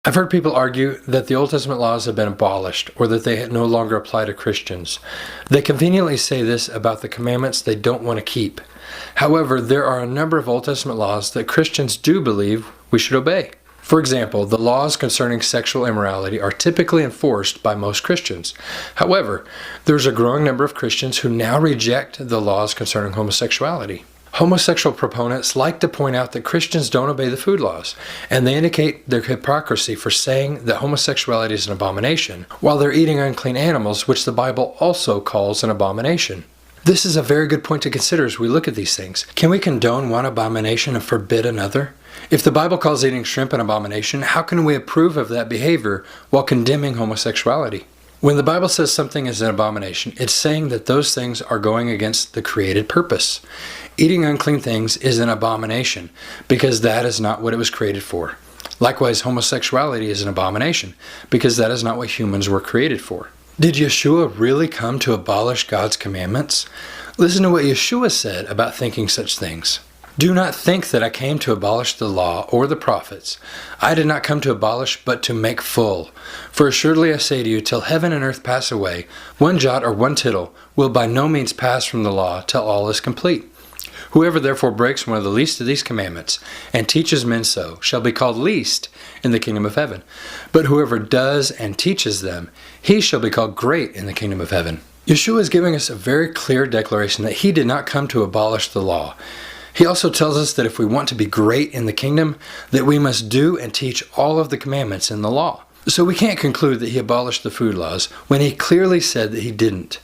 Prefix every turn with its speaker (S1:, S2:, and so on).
S1: I've heard people argue that the Old Testament laws have been abolished or that they no longer apply to Christians. They conveniently say this about the commandments they don't want to keep. However, there are a number of Old Testament laws that Christians do believe we should obey. For example, the laws concerning sexual immorality are typically enforced by most Christians. However, there's a growing number of Christians who now reject the laws concerning homosexuality. Homosexual proponents like to point out that Christians don't obey the food laws, and they indicate their hypocrisy for saying that homosexuality is an abomination, while they're eating unclean animals, which the Bible also calls an abomination. This is a very good point to consider as we look at these things. Can we condone one abomination and forbid another? If the Bible calls eating shrimp an abomination, how can we approve of that behavior while condemning homosexuality? When the Bible says something is an abomination, it's saying that those things are going against the created purpose. Eating unclean things is an abomination because that is not what it was created for. Likewise, homosexuality is an abomination because that is not what humans were created for. Did Yeshua really come to abolish God's commandments? Listen to what Yeshua said about thinking such things. Do not think that I came to abolish the law or the prophets. I did not come to abolish, but to make full. For assuredly I say to you, till heaven and earth pass away, one jot or one tittle will by no means pass from the law till all is complete. Whoever therefore breaks one of the least of these commandments and teaches men so shall be called least in the kingdom of heaven. But whoever does and teaches them, he shall be called great in the kingdom of heaven. Yeshua is giving us a very clear declaration that he did not come to abolish the law. He also tells us that if we want to be great in the kingdom, that we must do and teach all of the commandments in the law. So we can't conclude that he abolished the food laws when he clearly said that he didn't.